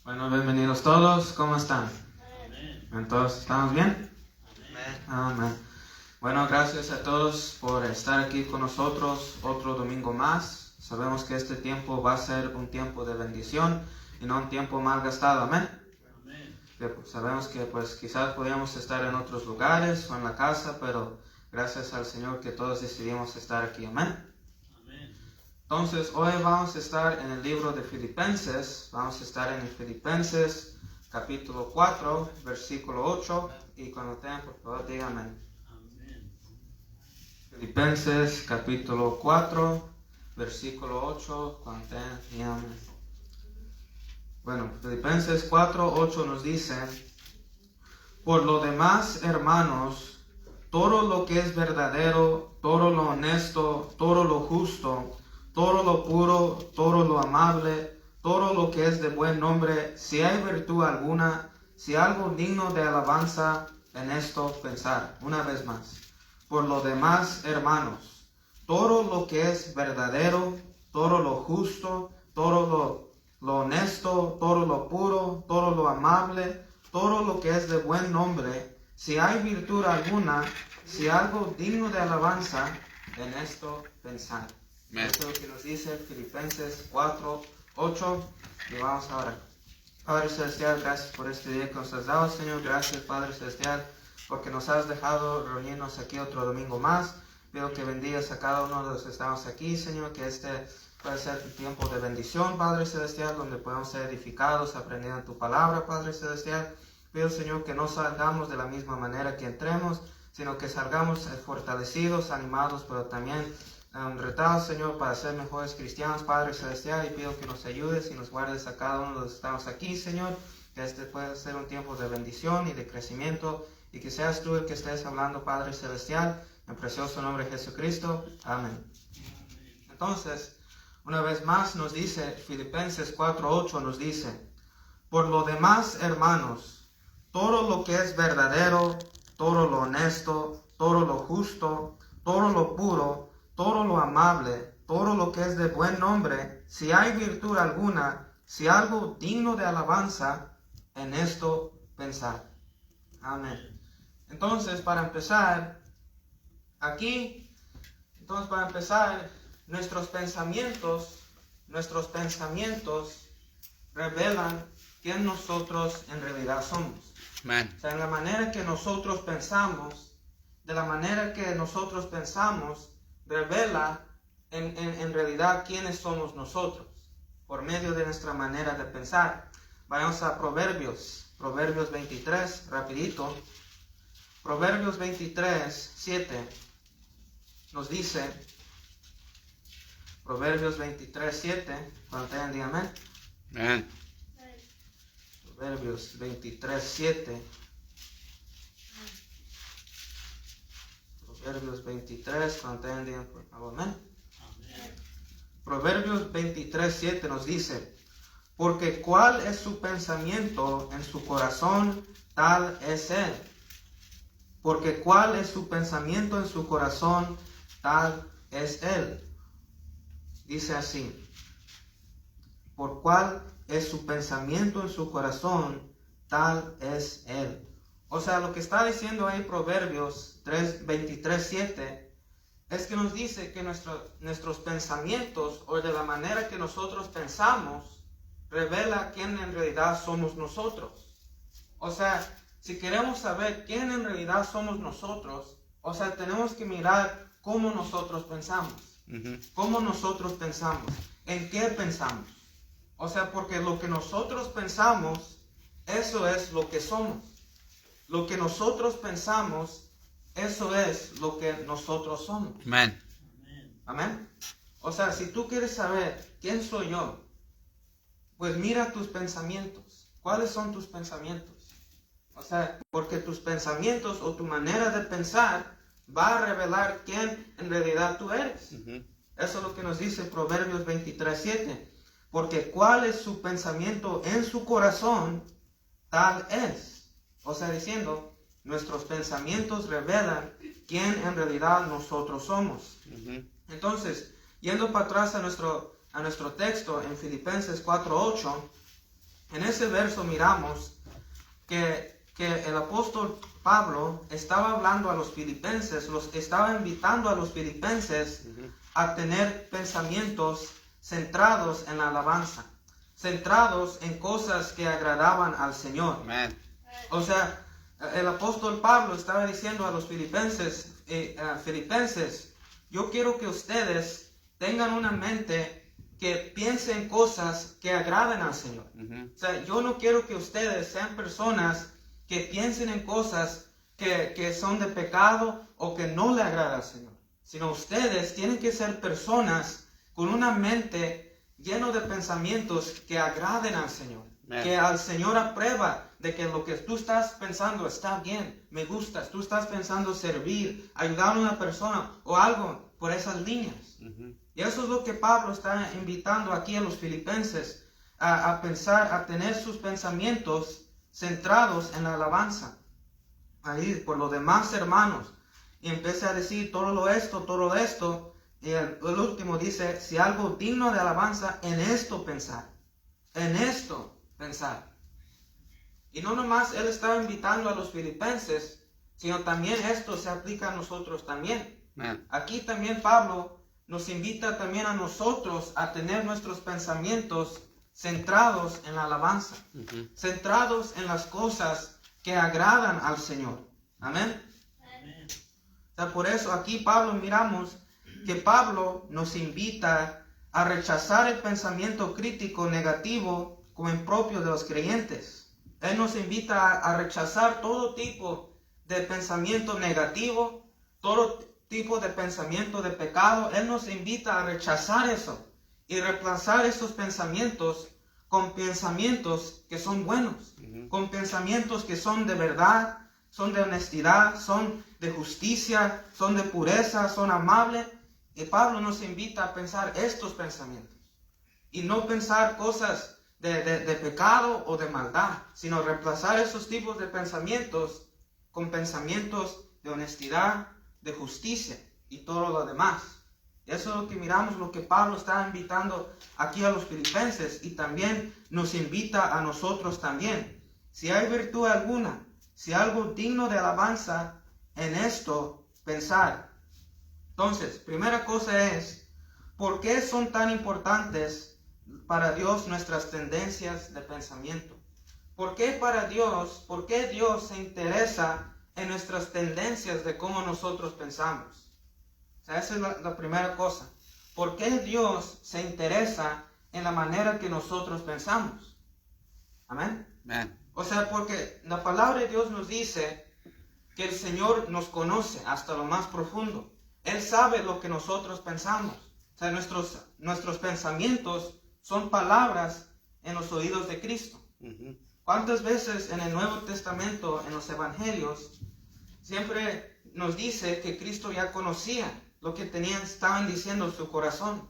Bueno, bienvenidos todos. ¿Cómo están? Amén. ¿Todos estamos bien? Amén. Amén. Bueno, gracias a todos por estar aquí con nosotros otro domingo más. Sabemos que este tiempo va a ser un tiempo de bendición y no un tiempo mal gastado. Amén. Sabemos que pues quizás podíamos estar en otros lugares o en la casa, pero gracias al Señor que todos decidimos estar aquí. Amén. Entonces, hoy vamos a estar en el libro de Filipenses. Vamos a estar en el Filipenses capítulo 4, versículo 8. Y cuando tengan, por favor, díganme. Filipenses capítulo 4, versículo 8. Cuando tengan, díganme. Bueno, Filipenses 4, 8 nos dice: por lo demás, hermanos, todo lo que es verdadero, todo lo honesto, todo lo justo, todo lo puro, todo lo amable, todo lo que es de buen nombre, si hay virtud alguna, si algo digno de alabanza, en esto pensar. Una vez más. Por lo demás, hermanos, todo lo que es verdadero, todo lo justo, todo lo honesto, todo lo puro, todo lo amable, todo lo que es de buen nombre, si hay virtud alguna, si algo digno de alabanza, en esto pensar. Eso es lo que nos dice Filipenses 4, 8. Y vamos ahora. Padre Celestial, gracias por este día que nos has dado, Señor. Gracias, Padre Celestial, porque nos has dejado reunirnos aquí otro domingo más. Pido que bendigas a cada uno de los que estamos aquí, Señor, que este pueda ser tu tiempo de bendición, Padre Celestial, donde podamos ser edificados, aprendiendo tu palabra, Padre Celestial. Pido, Señor, que no salgamos de la misma manera que entremos, sino que salgamos fortalecidos, animados, pero también retados, Señor, para ser mejores cristianos, Padre Celestial. Y pido que nos ayudes y nos guardes a cada uno de los que estamos aquí, Señor, que este pueda ser un tiempo de bendición y de crecimiento, y que seas tú el que estés hablando, Padre Celestial, en precioso nombre de Jesucristo. Amén. Entonces, una vez más nos dice Filipenses 4:8, nos dice: por lo demás, hermanos, todo lo que es verdadero, todo lo honesto, todo lo justo, todo lo puro, todo lo amable, todo lo que es de buen nombre, si hay virtud alguna, si algo digno de alabanza, en esto pensar. Amén. Entonces, para empezar, nuestros pensamientos revelan quién nosotros en realidad somos. Amen. O sea, en la manera que nosotros pensamos, revela en realidad quiénes somos nosotros, por medio de nuestra manera de pensar. Vayamos a Proverbios 23, rapidito. Proverbios 23, 7 nos dice, Proverbios 23, 7, cuando tengan, díganme. Amen. Proverbios 23, 7. Proverbios 23, cuando tengan, digan, por favor, amén. Proverbios 23, 7 nos dice: porque cuál es su pensamiento en su corazón, tal es él. Porque cuál es su pensamiento en su corazón, tal es él. Dice así: por cuál es su pensamiento en su corazón, tal es él. O sea, lo que está diciendo ahí Proverbios 23, 7 es que nos dice que nuestros pensamientos, o de la manera que nosotros pensamos, revela quién en realidad somos nosotros. O sea, si queremos saber quién en realidad somos nosotros, o sea, tenemos que mirar cómo nosotros pensamos. Cómo nosotros pensamos, en qué pensamos. O sea, porque lo que nosotros pensamos, eso es lo que somos. Lo que nosotros pensamos, eso es lo que nosotros somos. Amen. Amén. O sea, si tú quieres saber quién soy yo, pues mira tus pensamientos. ¿Cuáles son tus pensamientos? O sea, porque tus pensamientos o tu manera de pensar va a revelar quién en realidad tú eres. Eso es lo que nos dice Proverbios 23, 7. Porque cuál es su pensamiento en su corazón, tal es. O sea, diciendo, nuestros pensamientos revelan quién en realidad nosotros somos. Entonces, yendo para atrás a nuestro texto en Filipenses 4:8, en ese verso miramos que el apóstol Pablo estaba hablando a los filipenses, los estaba invitando a los filipenses a tener pensamientos centrados en la alabanza, centrados en cosas que agradaban al Señor. Amen. O sea, el apóstol Pablo estaba diciendo a los filipenses, yo quiero que ustedes tengan una mente que piensen cosas que agraden al Señor. O sea, yo no quiero que ustedes sean personas que piensen en cosas que son de pecado o que no le agradan al Señor, sino ustedes tienen que ser personas con una mente llena de pensamientos que agraden al Señor. Amen. Que al Señor aprueba de que lo que tú estás pensando está bien, me gustas, tú estás pensando servir, ayudar a una persona o algo por esas líneas. Y eso es lo que Pablo está invitando aquí a los filipenses a pensar, a tener sus pensamientos centrados en la alabanza. Ahí, por los demás hermanos. Y empieza a decir todo esto. Y el último dice, si algo digno de alabanza, en esto pensar. En esto pensar. Y no nomás él estaba invitando a los filipenses, sino también esto se aplica a nosotros también. Amen. Aquí también Pablo nos invita también a nosotros a tener nuestros pensamientos centrados en la alabanza, centrados en las cosas que agradan al Señor. Amén. O sea, por eso aquí Pablo miramos que Pablo nos invita a rechazar el pensamiento crítico negativo como impropio de los creyentes. Él nos invita a rechazar todo tipo de pensamiento negativo, todo tipo de pensamiento de pecado. Él nos invita a rechazar eso y reemplazar esos pensamientos con pensamientos que son buenos, con pensamientos que son de verdad, son de honestidad, son de justicia, son de pureza, son amables. Y Pablo nos invita a pensar estos pensamientos y no pensar cosas de pecado o de maldad, sino reemplazar esos tipos de pensamientos con pensamientos de honestidad, de justicia y todo lo demás. Eso es lo que miramos, lo que Pablo está invitando aquí a los filipenses, y también nos invita a nosotros también. Si hay virtud alguna, si algo digno de alabanza, en esto pensar. Entonces, primera cosa es, ¿por qué son tan importantes para Dios nuestras tendencias de pensamiento? ¿Por qué Dios se interesa en nuestras tendencias de cómo nosotros pensamos? O sea, esa es la primera cosa. ¿Por qué Dios se interesa en la manera que nosotros pensamos? Amén. Amen. O sea, porque la palabra de Dios nos dice que el Señor nos conoce hasta lo más profundo. Él sabe lo que nosotros pensamos. O sea, nuestros pensamientos son palabras en los oídos de Cristo. ¿Cuántas veces en el Nuevo Testamento, en los Evangelios, siempre nos dice que Cristo ya conocía lo que estaban diciendo en su corazón,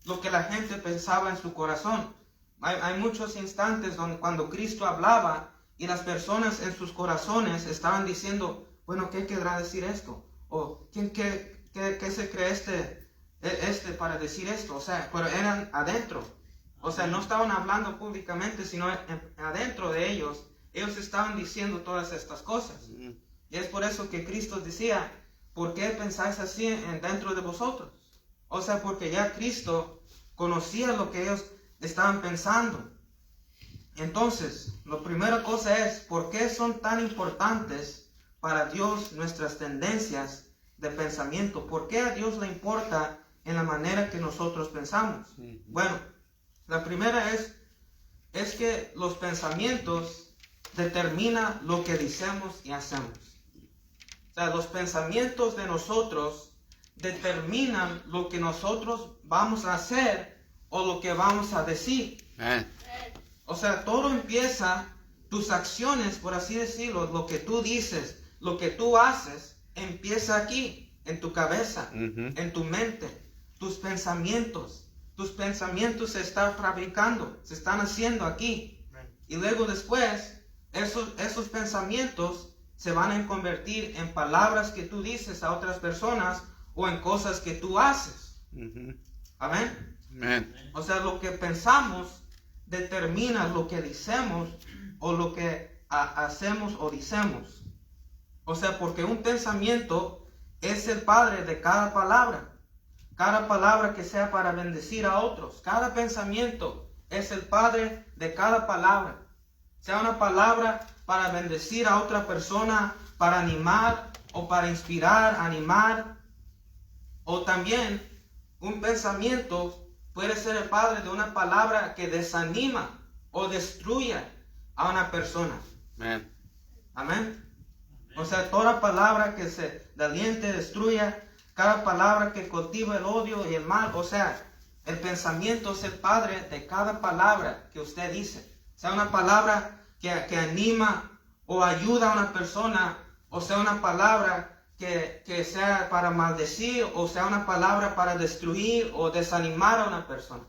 lo que la gente pensaba en su corazón? Hay muchos instantes donde cuando Cristo hablaba y las personas en sus corazones estaban diciendo, bueno, ¿qué querrá decir esto? O ¿qué se cree este para decir esto? O sea, pero eran adentro. O sea, no estaban hablando públicamente, sino adentro de ellos. Ellos estaban diciendo todas estas cosas. Y es por eso que Cristo decía, ¿por qué pensáis así dentro de vosotros? O sea, porque ya Cristo conocía lo que ellos estaban pensando. Entonces, la primera cosa es, ¿por qué son tan importantes para Dios nuestras tendencias de pensamiento? ¿Por qué a Dios le importa en la manera que nosotros pensamos? Bueno, la primera es que los pensamientos determinan lo que decimos y hacemos. O sea, los pensamientos de nosotros determinan lo que nosotros vamos a hacer o lo que vamos a decir. Amen. O sea, todo empieza, tus acciones, por así decirlo, lo que tú dices, lo que tú haces, empieza aquí, en tu cabeza, en tu mente, tus pensamientos se están fabricando, se están haciendo aquí. Y luego después, esos pensamientos se van a convertir en palabras que tú dices a otras personas o en cosas que tú haces. Amén. Amen. O sea, lo que pensamos determina lo que decimos o lo que hacemos o decimos. O sea, porque un pensamiento es el padre de cada palabra. Cada palabra que sea para bendecir a otros. Cada pensamiento es el padre de cada palabra. Sea una palabra para bendecir a otra persona, para animar o para inspirar, animar. O también un pensamiento puede ser el padre de una palabra que desanima o destruya a una persona. Amén. Amén. O sea, toda palabra que se aliente, destruya, cada palabra que cultiva el odio y el mal, o sea, el pensamiento es el padre de cada palabra que usted dice. Sea una palabra que anima o ayuda a una persona, o sea una palabra que sea para maldecir, o sea una palabra para destruir o desanimar a una persona.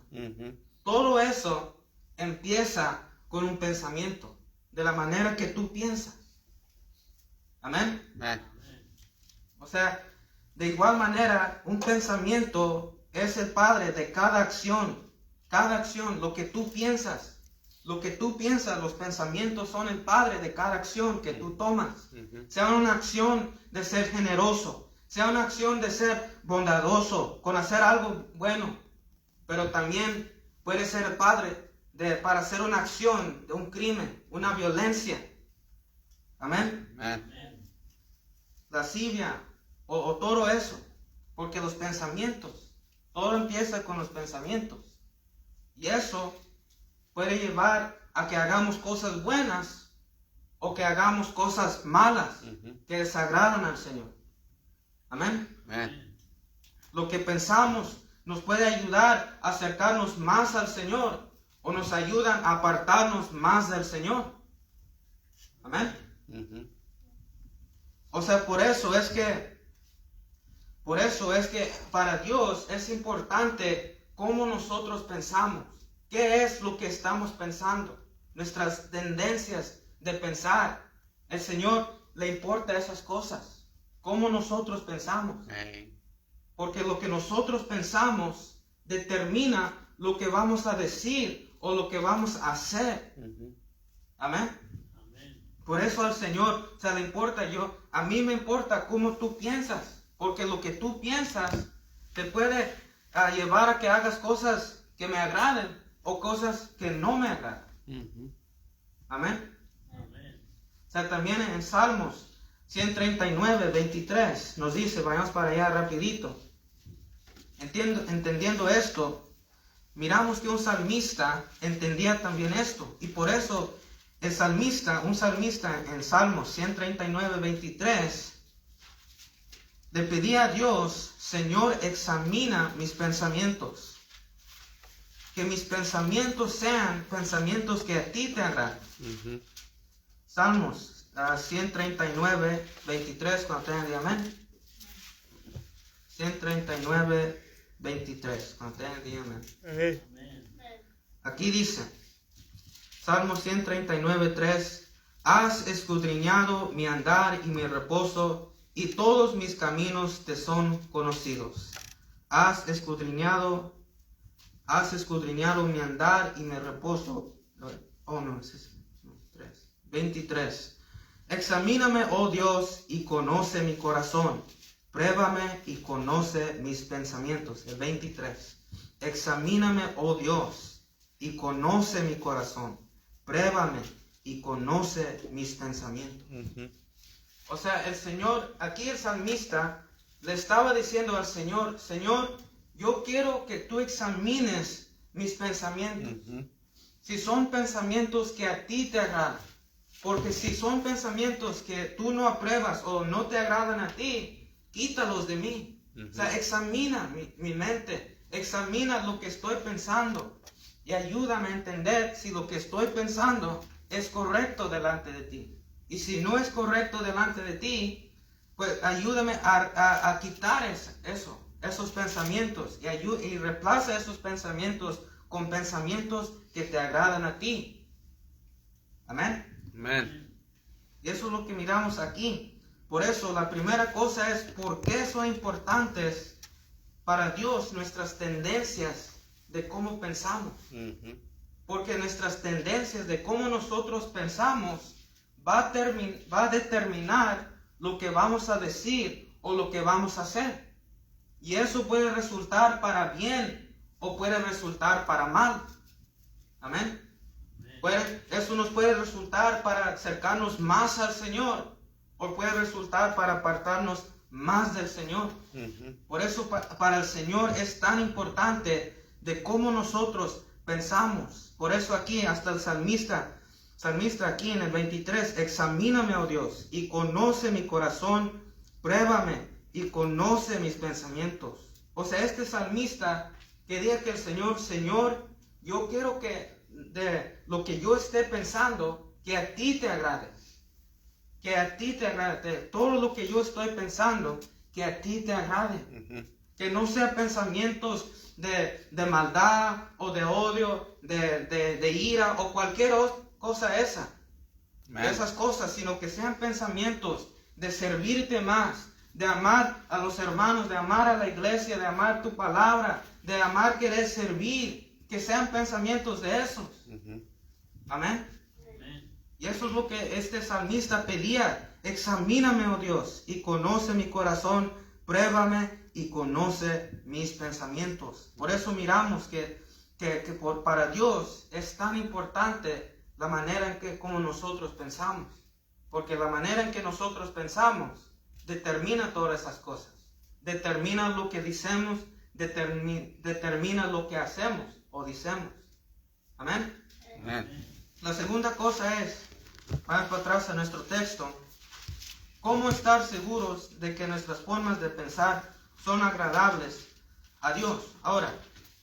Todo eso empieza con un pensamiento, de la manera que tú piensas. Amén. Amén. O sea, de igual manera, un pensamiento es el padre de cada acción. Cada acción, lo que tú piensas. Lo que tú piensas, los pensamientos son el padre de cada acción que tú tomas. Sea una acción de ser generoso. Sea una acción de ser bondadoso, con hacer algo bueno. Pero también puede ser el padre para hacer una acción de un crimen, una violencia. Amén. Amén. Lascivia o todo eso, porque los pensamientos, todo empieza con los pensamientos, y eso puede llevar a que hagamos cosas buenas o que hagamos cosas malas que desagradan al Señor. Amén. Amén. Lo que pensamos nos puede ayudar a acercarnos más al Señor o nos ayudan a apartarnos más del Señor. Amén. O sea, por eso es que para Dios es importante cómo nosotros pensamos. ¿Qué es lo que estamos pensando? Nuestras tendencias de pensar. El Señor le importa esas cosas. Cómo nosotros pensamos. Porque lo que nosotros pensamos determina lo que vamos a decir o lo que vamos a hacer. Amén. Por eso al Señor se le importa. A mí me importa cómo tú piensas, porque lo que tú piensas te puede llevar a que hagas cosas que me agraden o cosas que no me agradan. Amén. O sea, también en Salmos 139, 23 nos dice, vayamos para allá rapidito. Entendiendo esto, miramos que un salmista entendía también esto, y por eso un salmista en Salmos 139, 23, le pedía a Dios, Señor, examina mis pensamientos. Que mis pensamientos sean pensamientos que a ti te agradan. Salmos 139, 23, cuando tengan el amén. 139, 23, cuando tengan el amén. Aquí dice, Salmo 139, 3, has escudriñado mi andar y mi reposo, y todos mis caminos te son conocidos. Has escudriñado mi andar y mi reposo. 23. Examíname, oh Dios, y conoce mi corazón. Pruébame y conoce mis pensamientos. El 23. Examíname, oh Dios, y conoce mi corazón. Pruébame y conoce mis pensamientos. O sea, el Señor, aquí el salmista le estaba diciendo al Señor, Señor, yo quiero que tú examines mis pensamientos. Si son pensamientos que a ti te agradan. Porque si son pensamientos que tú no apruebas o no te agradan a ti, quítalos de mí. O sea, examina mi mente. Examina lo que estoy pensando. Y ayúdame a entender si lo que estoy pensando es correcto delante de ti. Y si no es correcto delante de ti, pues ayúdame a quitar esos pensamientos. Y reemplaza esos pensamientos con pensamientos que te agradan a ti. Amén. Amén. Y eso es lo que miramos aquí. Por eso la primera cosa es por qué son importantes para Dios nuestras tendencias de cómo pensamos. porque nuestras tendencias de cómo nosotros pensamos va a determinar lo que vamos a decir o lo que vamos a hacer. Y eso puede resultar para bien o puede resultar para mal. Amén. Eso nos puede resultar para acercarnos más al Señor o puede resultar para apartarnos más del Señor. Por eso para el Señor es tan importante de cómo nosotros pensamos. Por eso aquí hasta el salmista aquí en el 23, examíname, oh Dios, y conoce mi corazón, pruébame y conoce mis pensamientos. O sea, este salmista quería que el Señor, yo quiero que de lo que yo esté pensando, que a ti te agrade. Que a ti te agrade. Todo lo que yo estoy pensando, que a ti te agrade. Que no sean pensamientos de maldad o de odio, de ira o cualquier cosa de esas cosas, sino que sean pensamientos de servirte más, de amar a los hermanos, de amar a la iglesia, de amar tu palabra, de amar, querer servir, que sean pensamientos de esos. Amén. Y eso es lo que este salmista pedía. Examíname, oh Dios, y conoce mi corazón, pruébame y conoce mis pensamientos. Por eso miramos que para Dios es tan importante la manera en que como nosotros pensamos. Porque la manera en que nosotros pensamos determina todas esas cosas. Determina lo que decimos, determina lo que hacemos o decimos. Amén. Amén. La segunda cosa es, vamos para atrás a nuestro texto, cómo estar seguros de que nuestras formas de pensar son agradables a Dios. Ahora,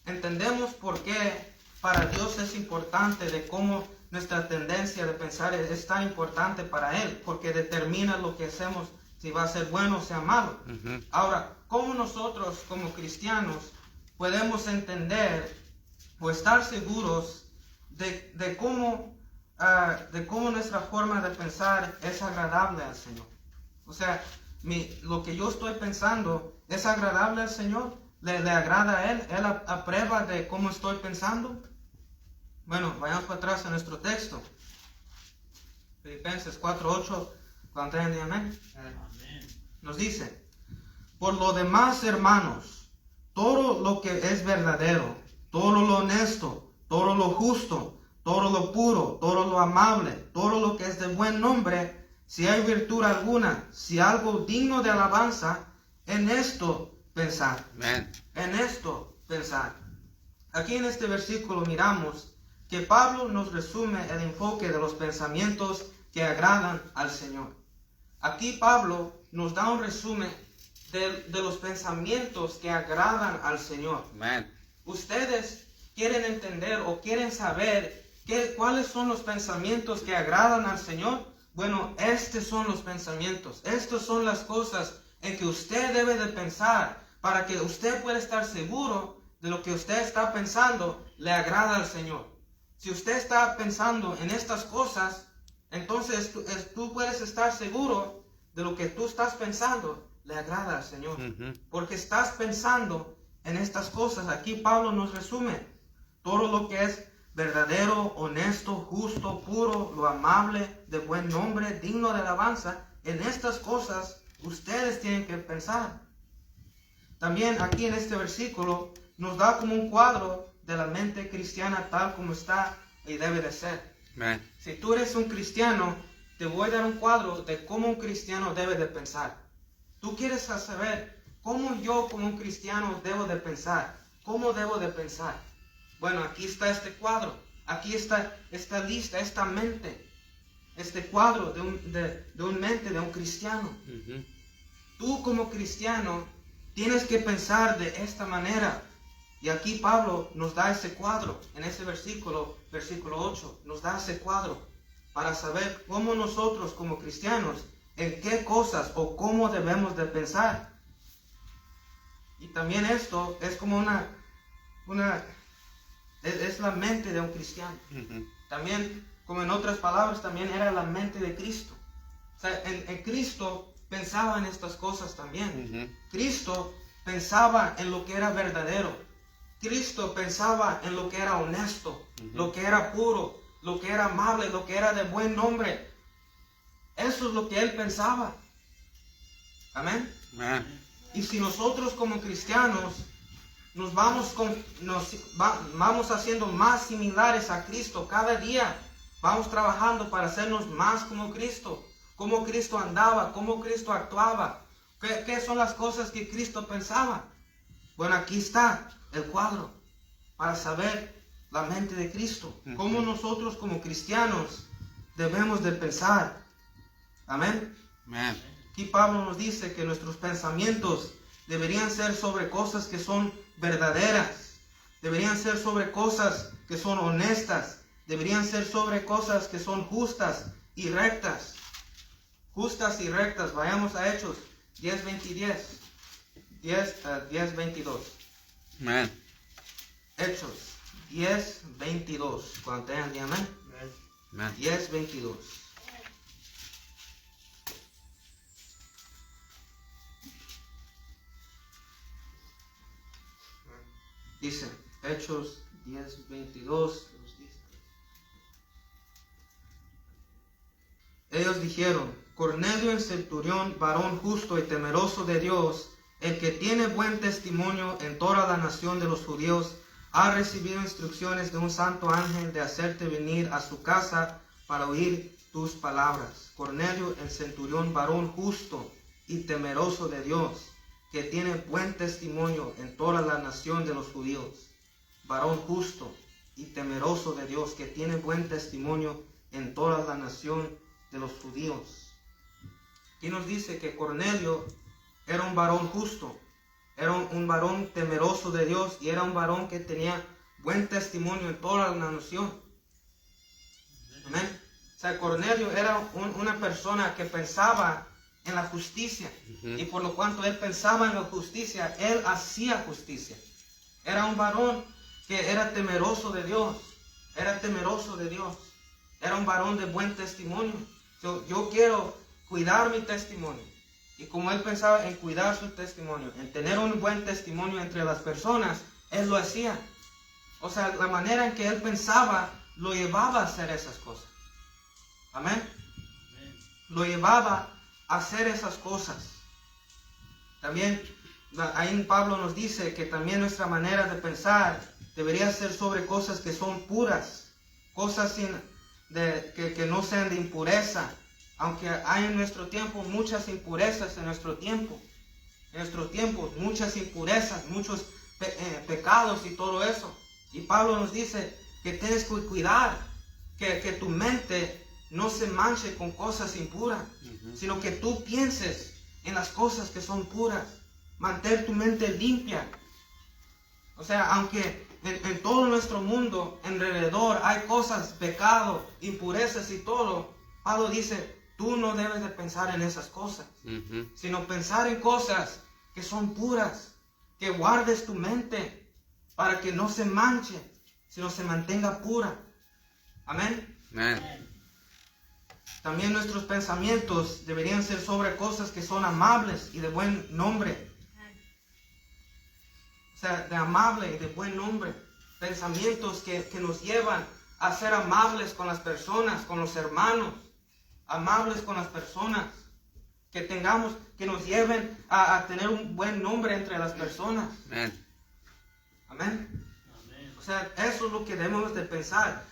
entendemos por qué para Dios es importante de cómo nuestra tendencia de pensar es tan importante para Él, porque determina lo que hacemos, si va a ser bueno o sea malo. Ahora, ¿cómo nosotros como cristianos podemos entender o estar seguros de cómo nuestra forma de pensar es agradable al Señor? O sea, lo que yo estoy pensando es agradable al Señor, le agrada a Él, Él aprueba de cómo estoy pensando. Bueno, vayamos para atrás a nuestro texto. Filipenses 4:8, cuando traen de amén. Nos dice, por lo demás, hermanos, todo lo que es verdadero, todo lo honesto, todo lo justo, todo lo puro, todo lo amable, todo lo que es de buen nombre, si hay virtud alguna, si algo digno de alabanza, en esto pensar. Amén. En esto pensar. Aquí en este versículo miramos que Pablo nos resume el enfoque de los pensamientos que agradan al Señor. Aquí Pablo nos da un resumen de los pensamientos que agradan al Señor. Amén. Ustedes quieren entender o quieren saber cuáles son los pensamientos que agradan al Señor. Bueno, estos son los pensamientos. Estas son las cosas en que usted debe de pensar para que usted pueda estar seguro de lo que usted está pensando le agrada al Señor. Si usted está pensando en estas cosas, entonces tú puedes estar seguro de lo que tú estás pensando le agrada al Señor. Porque estás pensando en estas cosas. Aquí Pablo nos resume todo lo que es verdadero, honesto, justo, puro, lo amable, de buen nombre, digno de alabanza. En estas cosas ustedes tienen que pensar. También aquí en este versículo nos da como un cuadro de la mente cristiana tal como está y debe de ser. Amén. Si tú eres un cristiano, te voy a dar un cuadro de cómo un cristiano debe de pensar. Tú quieres saber cómo yo como un cristiano debo de pensar. ¿Cómo debo de pensar? Bueno, aquí está este cuadro. Aquí está esta lista, esta mente. Este cuadro de un mente de un cristiano. Tú como cristiano tienes que pensar de esta manera. Y aquí Pablo nos da ese cuadro, en ese versículo 8, nos da ese cuadro para saber cómo nosotros como cristianos, en qué cosas o cómo debemos de pensar. Y también esto es como es la mente de un cristiano. También, como en otras palabras, también era la mente de Cristo. O sea, en Cristo pensaba en estas cosas también. Cristo pensaba en lo que era verdadero. Cristo pensaba en lo que era honesto, lo que era puro, lo que era amable, lo que era de buen nombre. Eso es lo que Él pensaba. Amén. Amen. Y si nosotros como cristianos vamos haciendo más similares a Cristo cada día, vamos trabajando para hacernos más como Cristo andaba, cómo Cristo actuaba, qué son las cosas que Cristo pensaba. Bueno, aquí está el cuadro para saber la mente de Cristo, cómo nosotros como cristianos debemos de pensar. Amén. Amen. Aquí Pablo nos dice que nuestros pensamientos deberían ser sobre cosas que son verdaderas, deberían ser sobre cosas que son honestas, deberían ser sobre cosas que son justas y rectas. Justas y rectas. Vayamos a Hechos 10:22. Amen. Hechos 10:22. Cuando tengan de amén. Amen. 10:22. Dice, Hechos 10:22. Ellos dijeron: Cornelio el centurión, varón justo y temeroso de Dios, el que tiene buen testimonio en toda la nación de los judíos, ha recibido instrucciones de un santo ángel de hacerte venir a su casa para oír tus palabras. Cornelio el centurión, varón justo y temeroso de Dios, que tiene buen testimonio en toda la nación de los judíos. Varón justo y temeroso de Dios, que tiene buen testimonio en toda la nación de los judíos. Aquí nos dice que Cornelio era un varón justo, era un varón temeroso de Dios y era un varón que tenía buen testimonio en toda la nación. Amén. O sea, Cornelio era una persona que pensaba en la justicia, y por lo cuanto él pensaba en la justicia, él hacía justicia. Era un varón que era temeroso de Dios, era un varón de buen testimonio. Yo quiero cuidar mi testimonio, y como él pensaba en cuidar su testimonio, en tener un buen testimonio entre las personas, él lo hacía. O sea, la manera en que él pensaba lo llevaba a hacer esas cosas. Amén. Lo llevaba a hacer esas cosas. También ahí Pablo nos dice que también nuestra manera de pensar debería ser sobre cosas que son puras, cosas que no sean de impureza, aunque hay en nuestro tiempo muchas impurezas muchas impurezas, muchos pecados y todo eso. Y Pablo nos dice que tienes que cuidar que tu mente no se manche con cosas impuras, sino que tú pienses en las cosas que son puras. Mantén tu mente limpia. O sea, aunque en todo nuestro mundo alrededor hay cosas, pecado, impurezas y todo, Pablo dice, tú no debes de pensar en esas cosas, sino pensar en cosas que son puras, que guardes tu mente para que no se manche, sino se mantenga pura. Amén. Amen. También nuestros pensamientos deberían ser sobre cosas que son amables y de buen nombre. O sea, de amable y de buen nombre. Pensamientos que nos llevan a ser amables con las personas, con los hermanos. Amables con las personas. Que nos lleven a tener un buen nombre entre las personas. Amen. Amén. O sea, eso es lo que debemos de pensar.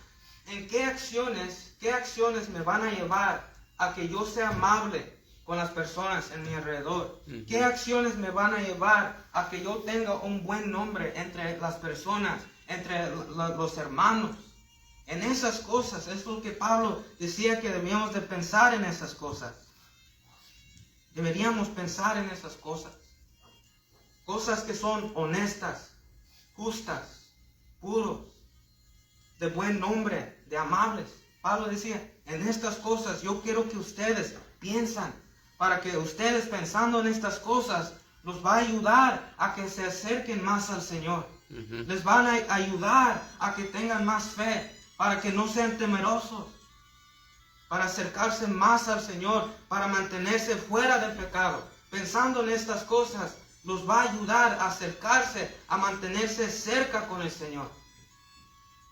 ¿En qué acciones me van a llevar a que yo sea amable con las personas en mi alrededor? ¿Qué acciones me van a llevar a que yo tenga un buen nombre entre las personas, entre los hermanos? En esas cosas, es lo que Pablo decía que debíamos de pensar en esas cosas. Deberíamos pensar en esas cosas. Cosas que son honestas, justas, puros, de buen nombre, de amables. Pablo decía, en estas cosas yo quiero que ustedes piensan, para que ustedes pensando en estas cosas los va a ayudar a que se acerquen más al Señor. Les van a ayudar a que tengan más fe, para que no sean temerosos, para acercarse más al Señor, para mantenerse fuera del pecado. Pensando en estas cosas, los va a ayudar a acercarse, a mantenerse cerca con el Señor,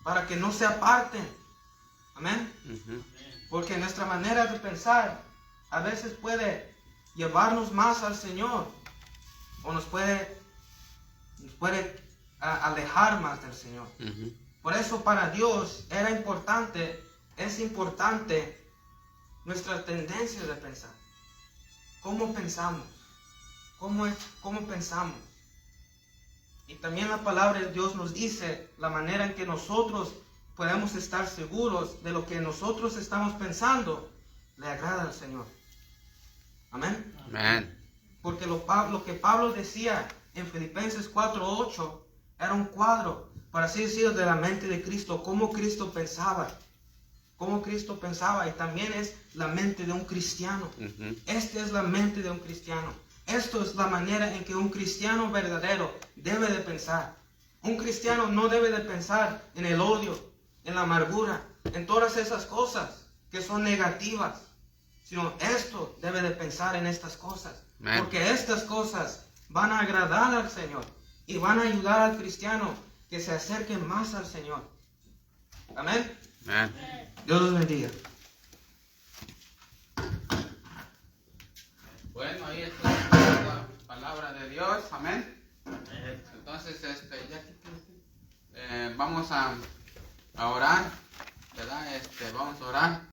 para que no se aparten. Amén. Porque nuestra manera de pensar a veces puede llevarnos más al Señor o nos puede alejar más del Señor. Por eso para Dios es importante nuestra tendencia de pensar. ¿Cómo pensamos? ¿Cómo pensamos? Y también la palabra de Dios nos dice la manera en que nosotros podemos estar seguros de lo que nosotros estamos pensando le agrada al Señor. Amén. Amén. Porque lo que Pablo decía en Filipenses 4:8 era un cuadro, por así decirlo, de la mente de Cristo, cómo Cristo pensaba. Y también es la mente de un cristiano. Esta es la mente de un cristiano. Esto es la manera en que un cristiano verdadero debe de pensar. Un cristiano no debe de pensar en el odio, en la amargura, en todas esas cosas que son negativas, sino esto debe de pensar en estas cosas. Amén. Porque estas cosas van a agradar al Señor y van a ayudar al cristiano que se acerque más al Señor. Amén. Amén. Dios los bendiga. Bueno, ahí está la palabra de Dios. Amén. Entonces, vamos a orar, ¿verdad? Vamos a orar.